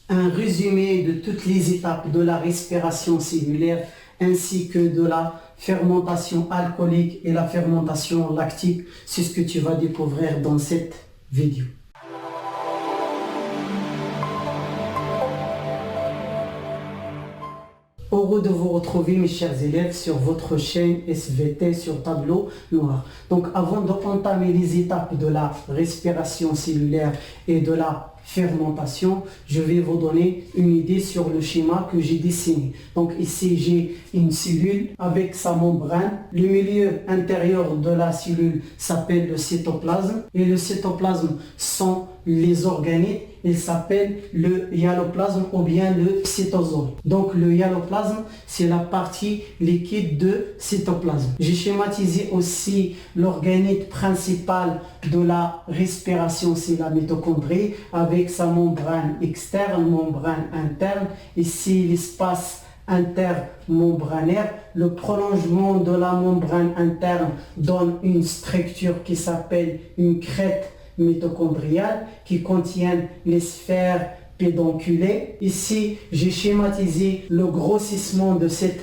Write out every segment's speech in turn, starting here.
un résumé de toutes les étapes de la respiration cellulaire ainsi que de la fermentation alcoolique et la fermentation lactique. C'est ce que tu vas découvrir dans cette vidéo. Heureux de vous retrouver mes chers élèves sur votre chaîne SVT sur tableau noir. Donc avant d'entamer les étapes de la respiration cellulaire et de la fermentation, je vais vous donner une idée sur le schéma que j'ai dessiné. Donc ici j'ai une cellule avec sa membrane. Le milieu intérieur de la cellule s'appelle le cytoplasme et le cytoplasme sont les organites. Il s'appelle le hyaloplasme ou bien le cytosol. Donc le hyaloplasme, c'est la partie liquide de cytoplasme. J'ai schématisé aussi l'organite principale de la respiration, c'est la mitochondrie, avec sa membrane externe, membrane interne. Ici l'espace intermembranaire. Le prolongement de la membrane interne donne une structure qui s'appelle une crête mitochondriale qui contient les sphères pédonculées. Ici, j'ai schématisé le grossissement de cette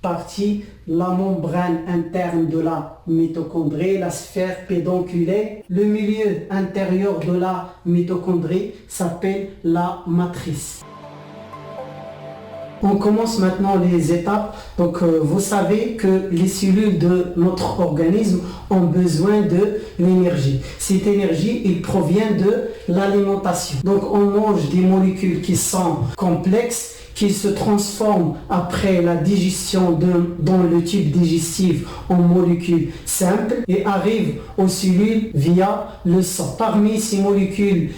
partie, la membrane interne de la mitochondrie, la sphère pédonculée. Le milieu intérieur de la mitochondrie s'appelle la matrice. On commence maintenant les étapes. Donc vous savez que les cellules de notre organisme ont besoin de l'énergie. Cette énergie, elle provient de l'alimentation. Donc on mange des molécules qui sont complexes, qui se transforment après la digestion dans le tube digestif en molécules simples et arrivent aux cellules via le sang. Parmi ces molécules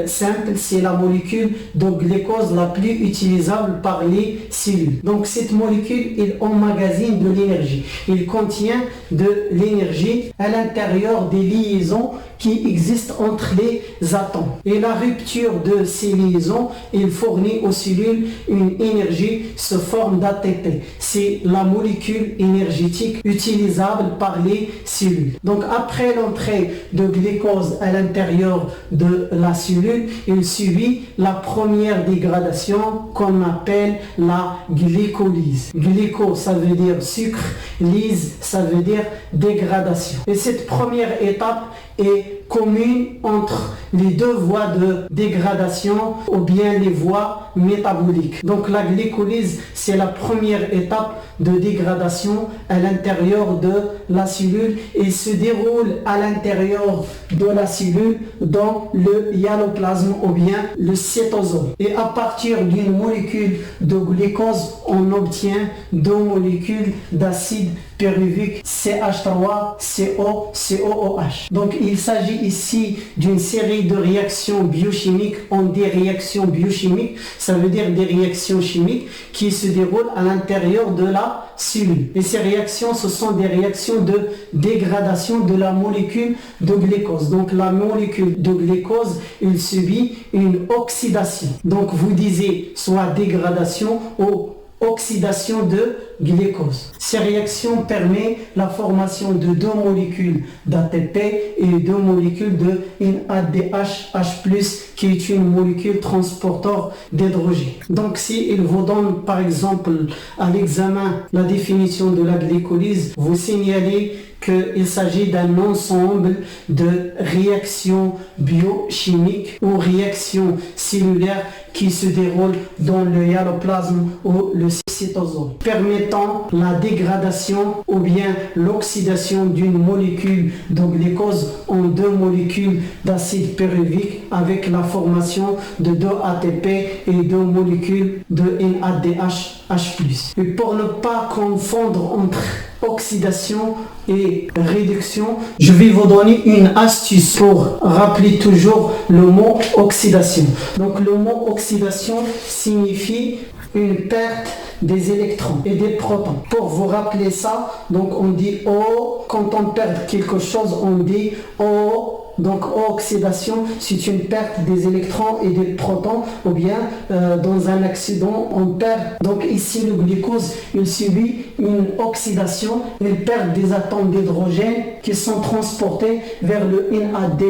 simples, c'est la molécule de glucose la plus utilisable par les cellules. Donc cette molécule, elle emmagasine de l'énergie. Il contient de l'énergie à l'intérieur des liaisons qui existent entre les atomes. Et la rupture de ces liaisons, il fournit aux cellules une énergie sous forme d'ATP. C'est la molécule énergétique utilisable par les cellules. Donc après l'entrée de glucose à l'intérieur de la cellule, il subit la première dégradation qu'on appelle la glycolyse. Glyco, ça veut dire sucre, lyse, ça veut dire dégradation. Et cette première étape est commune entre les deux voies de dégradation ou bien les voies métaboliques. Donc la glycolyse, c'est la première étape de dégradation à l'intérieur de la cellule et se déroule à l'intérieur de la cellule dans le hyaloplasme ou bien le cytosol. Et à partir d'une molécule de glucose, on obtient deux molécules d'acide pyruvique CH3, CO, COOH. Donc il s'agit ici d'une série de réactions biochimiques. On dit réactions biochimiques, ça veut dire des réactions chimiques qui se déroulent à l'intérieur de la cellule. Et ces réactions, ce sont des réactions de dégradation de la molécule de glucose. Donc la molécule de glucose, il subit une oxydation. Donc vous disiez soit dégradation ou oxydation de glucose. Ces réactions permettent la formation de deux molécules d'ATP et deux molécules de NADH, H+, qui est une molécule transporteur d'hydrogène. Donc si il vous donne par exemple à l'examen la définition de la glycolyse, vous signalez qu'il s'agit d'un ensemble de réactions biochimiques ou réactions cellulaires qui se déroulent dans le hyaloplasme ou le cytosol, permettant la dégradation ou bien l'oxydation d'une molécule de glucose en deux molécules d'acide pyruvique avec la formation de deux ATP et deux molécules de NADH, H+. Et pour ne pas confondre entre oxydation et réduction, je vais vous donner une astuce pour rappeler toujours le mot oxydation. Donc le mot oxydation signifie une perte des électrons et des protons. Pour vous rappeler ça, donc on dit O, quand on perd quelque chose, on dit O donc oxydation, c'est une perte des électrons et des protons, ou bien dans un accident, on perd. Donc ici, le glucose, il subit une oxydation, il perd des atomes d'hydrogène qui sont transportés vers le NAD+,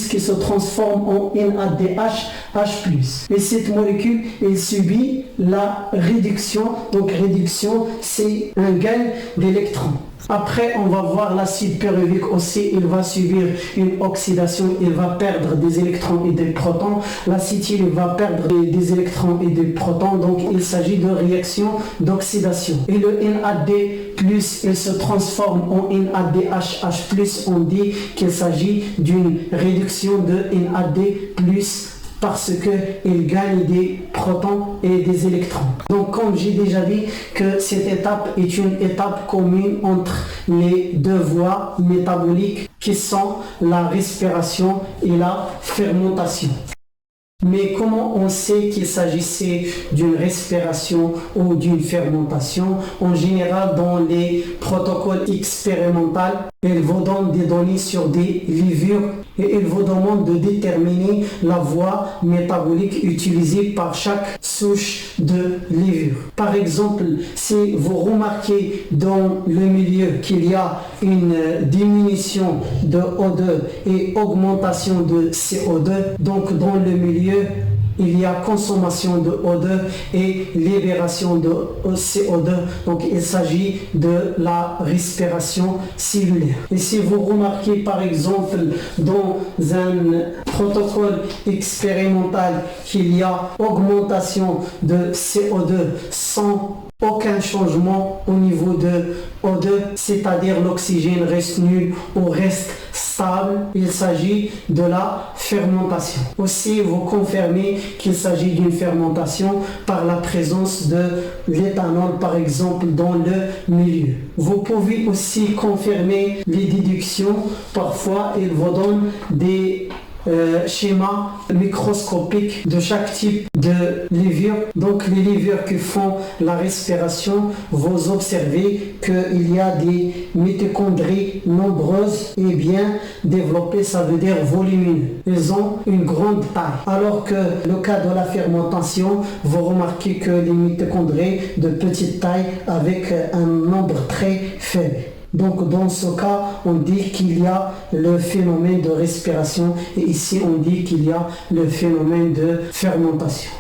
qui se transforme en NADH, H+. Et cette molécule, elle subit la réduction. Donc réduction, c'est un gain d'électrons. Après, on va voir l'acide pyruvique aussi, il va subir une oxydation, il va perdre des électrons et des protons. L'acétyl va perdre des électrons et des protons, donc il s'agit de réaction d'oxydation. Et le NAD+, il se transforme en NADH+, on dit qu'il s'agit d'une réduction de NAD+, parce qu'il gagne des protons et des électrons. Donc comme j'ai déjà dit que cette étape est une étape commune entre les deux voies métaboliques qui sont la respiration et la fermentation. Mais comment on sait qu'il s'agissait d'une respiration ou d'une fermentation? En général, dans les protocoles expérimentaux, ils vous donnent des données sur des levures et ils vous demandent de déterminer la voie métabolique utilisée par chaque souche de levure. Par exemple, si vous remarquez dans le milieu qu'il y a une diminution de O2 et augmentation de CO2, donc dans le milieu, il y a consommation de O2 et libération de CO2. Donc il s'agit de la respiration cellulaire. Et si vous remarquez par exemple dans un protocole expérimental qu'il y a augmentation de CO2 sans aucun changement au niveau de O2, c'est-à-dire l'oxygène reste nul ou reste stable, il s'agit de la fermentation. Aussi, vous confirmez qu'il s'agit d'une fermentation par la présence de l'éthanol, par exemple, dans le milieu. Vous pouvez aussi confirmer les déductions. Parfois, il vous donne des schéma microscopique de chaque type de levure. Donc les levures qui font la respiration, vous observez qu'il y a des mitochondries nombreuses et bien développées, ça veut dire volumineux. Ils ont une grande taille. Alors que le cas de la fermentation, vous remarquez que les mitochondries de petite taille avec un nombre très faible. Donc dans ce cas, on dit qu'il y a le phénomène de respiration et ici on dit qu'il y a le phénomène de fermentation.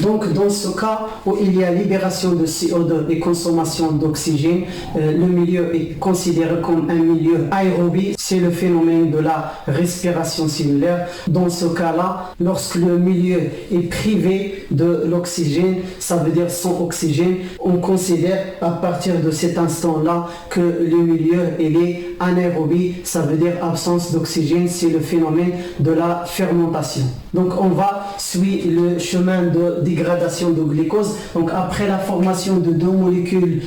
Donc dans ce cas où il y a libération de CO2 et consommation d'oxygène, le milieu est considéré comme un milieu aérobie, c'est le phénomène de la respiration cellulaire. Dans ce cas-là, lorsque le milieu est privé de l'oxygène, ça veut dire sans oxygène, on considère à partir de cet instant-là que le milieu il est anaérobie, ça veut dire absence d'oxygène, c'est le phénomène de la fermentation. Donc on va suivre le chemin de dégradation de glucose. Donc après la formation de deux molécules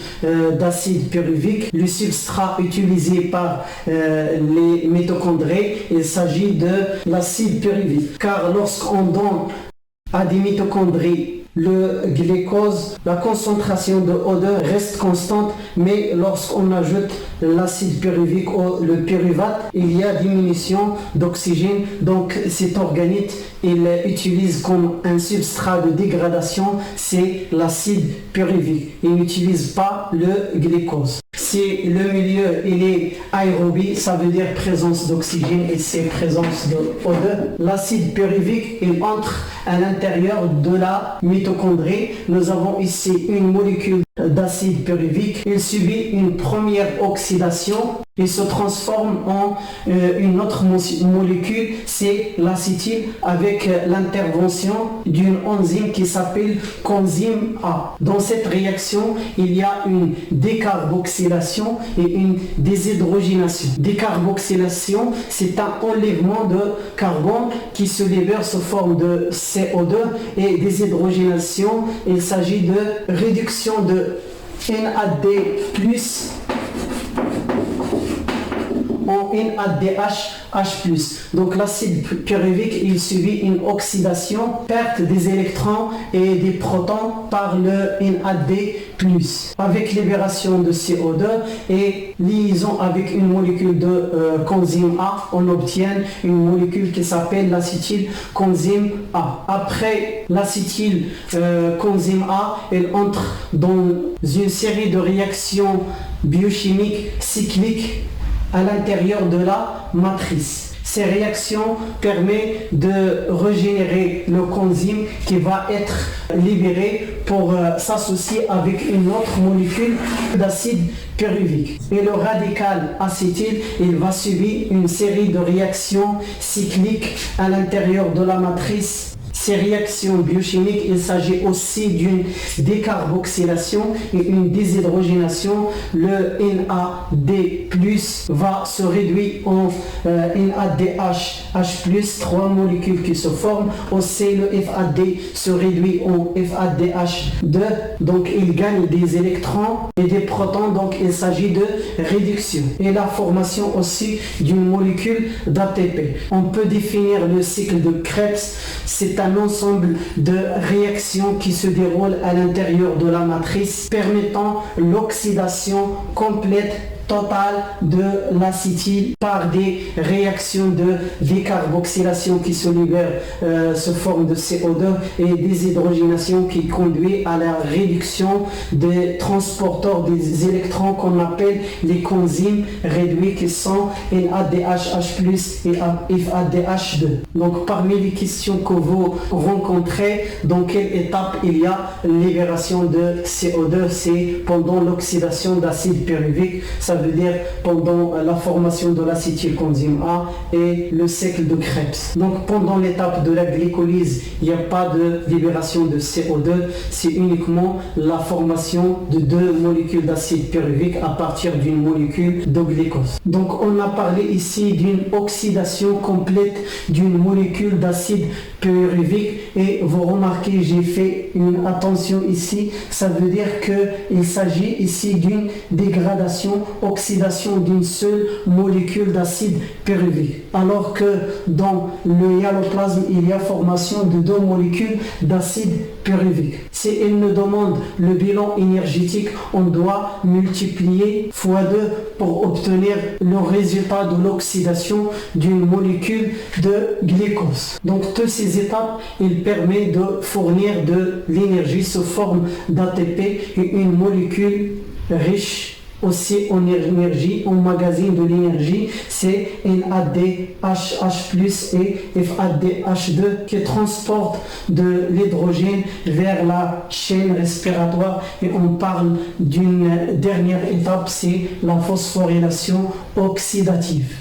d'acide pyruvique, le substrat utilisé par les mitochondries, il s'agit de l'acide pyruvique. Car lorsqu'on donne à des mitochondries le glucose, la concentration de O2 reste constante, mais lorsqu'on ajoute l'acide pyruvique ou le pyruvate, il y a diminution d'oxygène. Donc cet organisme, il utilise comme un substrat de dégradation, c'est l'acide pyruvique. Il n'utilise pas le glucose. Si le milieu il est aérobie, ça veut dire présence d'oxygène et c'est présence de O2. L'acide pyruvique, il entre à l'intérieur de la mitochondrie. Nous avons ici une molécule d'acide pyruvique. Il subit une première oxydation et se transforme en une autre molécule, c'est l'acétyl, avec l'intervention d'une enzyme qui s'appelle coenzyme A. Dans cette réaction, il y a une décarboxylation et une déshydrogénation. Décarboxylation, c'est un enlèvement de carbone qui se libère sous forme de CO2, et déshydrogénation, il s'agit de réduction de NAD+ en NADH+. Donc l'acide pyruvique, il subit une oxydation, perte des électrons et des protons par le NAD+. Avec libération de CO2 et liaison avec une molécule de coenzyme A, on obtient une molécule qui s'appelle l'acétylcoenzyme A. Après l'acétylcoenzyme A, elle entre dans une série de réactions biochimiques cycliques à l'intérieur de la matrice. Ces réactions permettent de régénérer le coenzyme qui va être libéré pour s'associer avec une autre molécule d'acide pyruvique. Et le radical acétyl, il va subir une série de réactions cycliques à l'intérieur de la matrice. Ces réactions biochimiques, il s'agit aussi d'une décarboxylation et une déshydrogénation. Le NAD+ va se réduire en NADH+, 3 molécules qui se forment. Aussi, le FAD se réduit en FADH2, donc il gagne des électrons et des protons, donc il s'agit de réduction. Et la formation aussi d'une molécule d'ATP. On peut définir le cycle de Krebs, c'est un ensemble de réactions qui se déroulent à l'intérieur de la matrice permettant l'oxydation complète totale de l'acétyl par des réactions de décarboxylation qui se libèrent sous forme de CO2 et des hydrogénations qui conduit à la réduction des transporteurs des électrons qu'on appelle les coenzymes réduits qui sont NADH+ et FADH2. Donc parmi les questions que vous rencontrez, dans quelle étape il y a libération de CO2, c'est pendant l'oxydation d'acide pyruvique. Ça veut dire pendant la formation de l'acétylcoenzyme A et le cycle de Krebs. Donc pendant l'étape de la glycolyse, il n'y a pas de libération de CO2, c'est uniquement la formation de 2 molécules d'acide pyruvique à partir d'une molécule de glucose. Donc on a parlé ici d'une oxydation complète d'une molécule d'acide pyruvique et vous remarquez, j'ai fait une attention ici, ça veut dire qu'il s'agit ici d'une dégradation, oxydation d'une seule molécule d'acide pyruvique, alors que dans le hyaloplasme, il y a formation de 2 molécules d'acide pyruvique. Si il nous demande le bilan énergétique, on doit multiplier x 2 pour obtenir le résultat de l'oxydation d'une molécule de glucose. Donc toutes ces étapes, il permet de fournir de l'énergie sous forme d'ATP et une molécule riche aussi en énergie, en magazine de l'énergie, c'est NADH+ et FADH2 qui transportent de l'hydrogène vers la chaîne respiratoire. Et on parle d'une dernière étape, c'est la phosphorylation oxydative.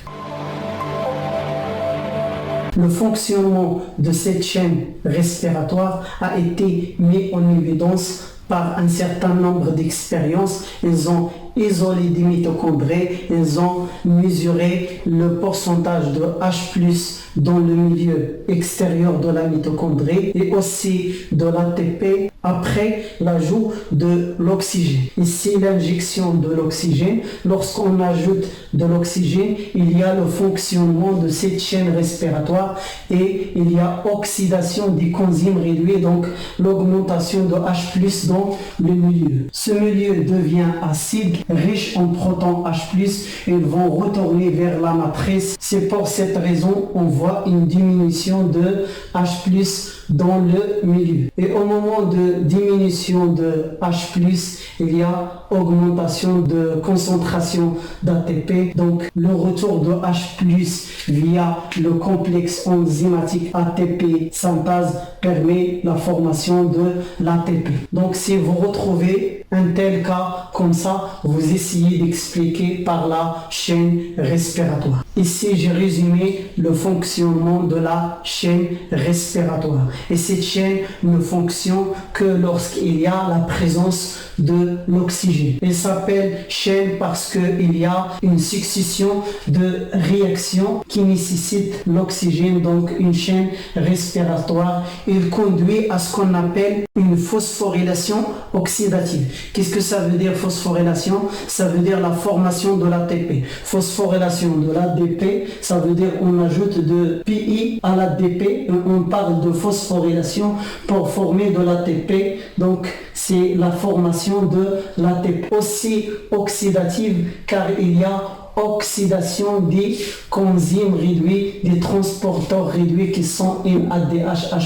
Le fonctionnement de cette chaîne respiratoire a été mis en évidence par un certain nombre d'expériences. Ils ont isolé des mitochondries, ils ont mesuré le pourcentage de H+ dans le milieu extérieur de la mitochondrie et aussi de l'ATP après l'ajout de l'oxygène. Ici, l'injection de l'oxygène. Lorsqu'on ajoute de l'oxygène, il y a le fonctionnement de cette chaîne respiratoire et il y a oxydation des coenzymes réduits, donc l'augmentation de H+ dans le milieu. Ce milieu devient acide, riche en protons H+, ils vont retourner vers la matrice. C'est pour cette raison on voit une diminution de H+ dans le milieu. Et au moment de diminution de H+, il y a augmentation de concentration d'ATP. Donc le retour de H+ via le complexe enzymatique ATP synthase permet la formation de l'ATP. Donc si vous retrouvez un tel cas comme ça, vous essayez d'expliquer par la chaîne respiratoire. Ici, j'ai résumé le fonctionnement de la chaîne respiratoire. Et cette chaîne ne fonctionne que lorsqu'il y a la présence de l'oxygène. Elle s'appelle chaîne parce qu'il y a une succession de réactions qui nécessite l'oxygène, donc une chaîne respiratoire. Il conduit à ce qu'on appelle une phosphorylation oxydative. Qu'est-ce que ça veut dire phosphorylation? Ça veut dire la formation de l'ATP. Phosphorylation de l'ADP, ça veut dire on ajoute de PI à l'ADP. On parle de phosphorylation pour former de l'ATP. Donc c'est la formation de l'ATP. Aussi oxydative car il y a oxydation des coenzymes réduits, des transporteurs réduits qui sont NADH+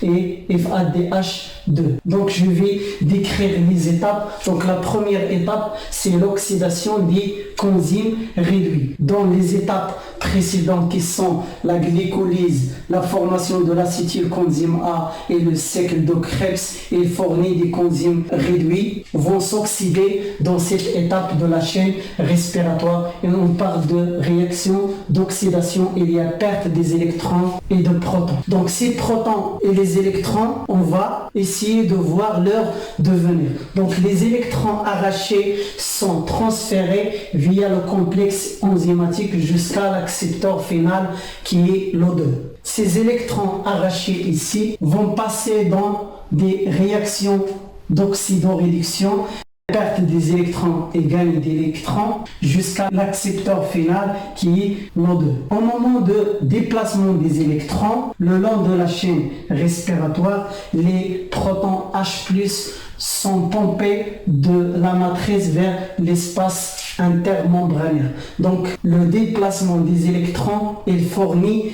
et FADH2. Donc je vais décrire les étapes. Donc la première étape, c'est l'oxydation des coenzymes réduits. Dans les étapes précédentes qui sont la glycolyse, la formation de l'acétylcoenzyme A et le cycle de Krebs, il fournit des coenzymes réduits, vont s'oxyder dans cette étape de la chaîne respiratoire. Et on parle de réaction d'oxydation. Il y a perte des électrons et de protons. Donc ces protons et les électrons, on va essayer de voir leur devenir. Donc les électrons arrachés sont transférés via le complexe enzymatique jusqu'à l'accepteur final qui est l'O2. Ces électrons arrachés ici vont passer dans des réactions d'oxydoréduction, perte des électrons et gain d'électrons jusqu'à l'accepteur final qui est l'O2. Au moment de déplacement des électrons, le long de la chaîne respiratoire, les protons H+ sont pompés de la matrice vers l'espace intermembranaire. Donc le déplacement des électrons, il fournit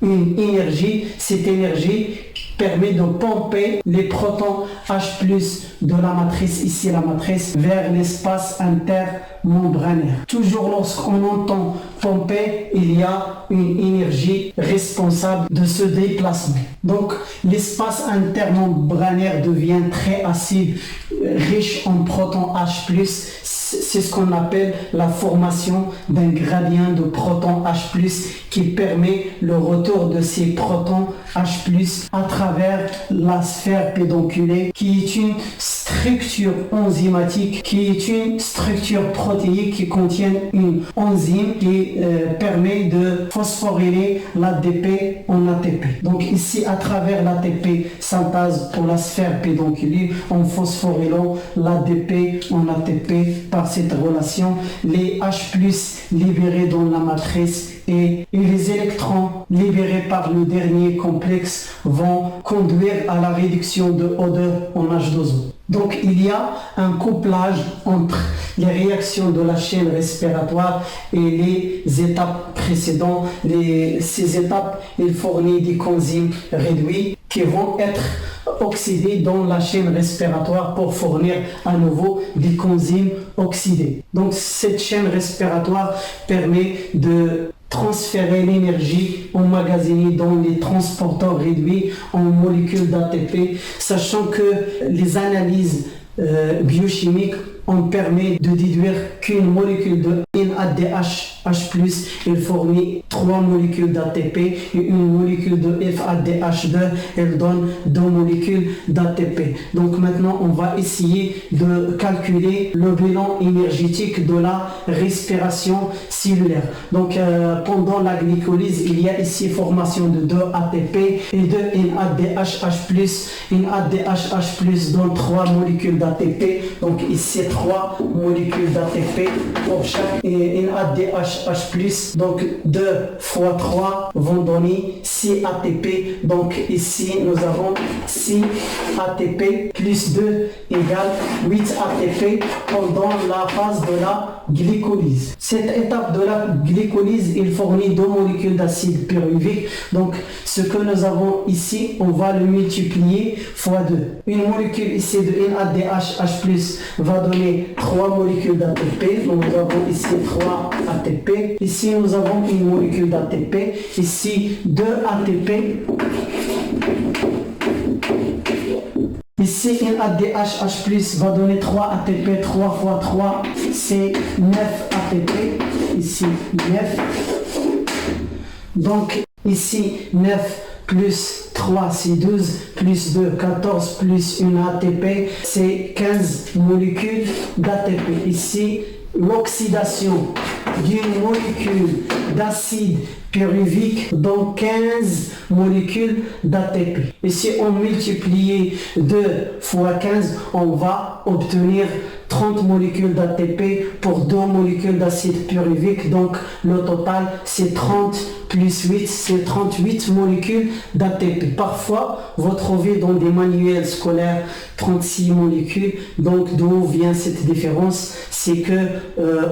une énergie. Cette énergie permet de pomper les protons H+ de la matrice, ici la matrice, vers l'espace intermembranaire. Toujours lorsqu'on entend pomper, il y a une énergie responsable de ce déplacement. Donc l'espace intermembranaire devient très acide, riche en protons H+. C'est ce qu'on appelle la formation d'un gradient de protons H+, qui permet le retour de ces protons H+ à travers la sphère pédonculée, qui est une structure enzymatique, qui est une structure protéique qui contient une enzyme qui permet de phosphoryler l'ADP en ATP. Donc ici, à travers l'ATP synthase pour la sphère pédonculée, en phosphorylant l'ADP en ATP par cette relation, les H+ libérés dans la matrice et les électrons libérés par le dernier complexe vont conduire à la réduction de O2 en H2O. Donc il y a un couplage entre les réactions de la chaîne respiratoire et les étapes précédentes. Ces étapes, il fournit des coenzymes réduits qui vont être oxydés dans la chaîne respiratoire pour fournir à nouveau des coenzymes oxydés. Donc cette chaîne respiratoire permet de transférer l'énergie emmagasinée dans les transporteurs réduits en molécules d'ATP, sachant que les analyses biochimiques on permet de déduire qu'une molécule de NADH+, elle fournit 3 molécules d'ATP et une molécule de FADH2, elle donne 2 molécules d'ATP. Donc maintenant, on va essayer de calculer le bilan énergétique de la respiration cellulaire. Donc pendant la glycolyse, il y a ici formation de 2 ATP et de NADH+. NADH+ donne 3 molécules d'ATP. Donc ici, 3 molécules d'ATP pour chaque NADH+. Donc 2 fois 3 vont donner 6 ATP. Donc ici nous avons 6 ATP plus 2 égale 8 ATP pendant la phase de la glycolyse. Cette étape de la glycolyse, il fournit 2 molécules d'acide pyruvique. Donc ce que nous avons ici, on va le multiplier fois 2. Une molécule ici de NADH+ va donner 3 molécules d'ATP. Donc nous avons ici 3 ATP. Ici nous avons une molécule d'ATP. Ici 2 ATP. Ici, NADH+ va donner 3 ATP, 3 fois 3, c'est 9 ATP. Ici, 9. Donc, ici, 9 plus 3, c'est 12, plus 2, 14, plus 1 ATP, c'est 15 molécules d'ATP. Ici, l'oxydation d'une molécule d'acide pyruvique, donc 15 molécules d'ATP. Et si on multiplie 2 fois 15, on va obtenir 30 molécules d'ATP pour 2 molécules d'acide pyruvique. Donc le total c'est 30 plus 8, c'est 38 molécules d'ATP. Parfois, vous trouvez dans des manuels scolaires 36 molécules. Donc d'où vient cette différence? C'est que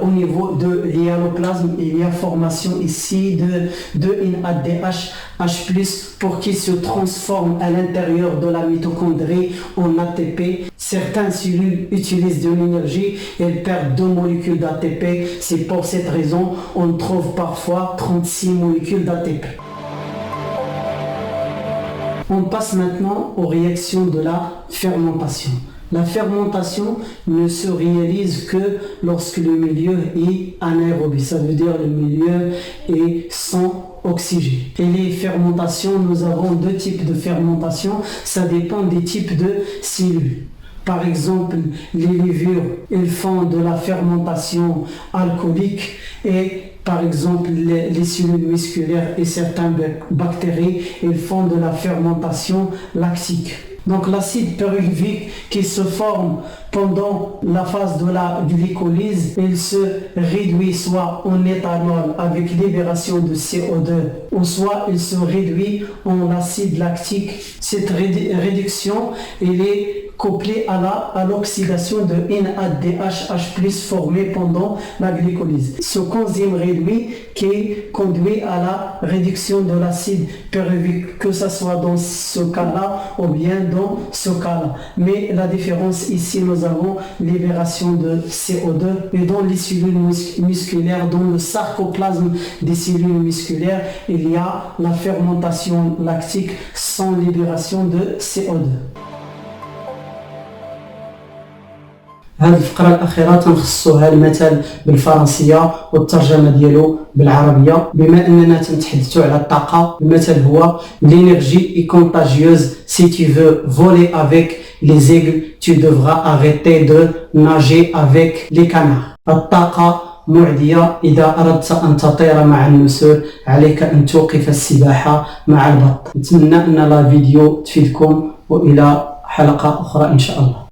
au niveau de l'hyaloplasme, il y a formation ici de NADH H+, pour qu'il se transforme à l'intérieur de la mitochondrie en ATP. Certaines cellules utilisent de l'énergie, elles perdent 2 molécules d'ATP. C'est pour cette raison on trouve parfois 36 molécules d'ATP. On passe maintenant aux réactions de la fermentation. La fermentation ne se réalise que lorsque le milieu est anaérobie, ça veut dire le milieu est sans oxygène. Et les fermentations, nous avons 2 types de fermentation, ça dépend des types de cellules. Par exemple, les levures, elles font de la fermentation alcoolique et par exemple les cellules musculaires et certaines bactéries, elles font de la fermentation lactique. Donc l'acide pyruvique qui se forme pendant la phase de la glycolyse, il se réduit soit en éthanol avec libération de CO2 ou soit il se réduit en acide lactique. Cette réduction elle est couplée à l'oxydation de NADH+ formé pendant la glycolyse. Ce coenzyme réduit qui conduit à la réduction de l'acide pyruvique, que ce soit dans ce cas-là ou bien dans ce cas-là. Mais la différence ici, nous avons libération de CO2 et dans les cellules musculaires, dans le sarcoplasme des cellules musculaires, il y a la fermentation lactique sans libération de CO2. هذه الفقرة الأخيرة تنخصوها المثل بالفرنسية والترجمة ديالو بالعربية. بما أننا تنتحدثوا على الطاقة، المثل هو l'énergie est contagieuse. Si tu veux voler avec les aigles, tu devras arrêter de nager avec les canards. الطاقة معدية. إذا أردت أن تطير مع النسور عليك أن توقف السباحة مع البط. نتمنى أن لا فيديو تفيدكم وإلى حلقة أخرى إن شاء الله.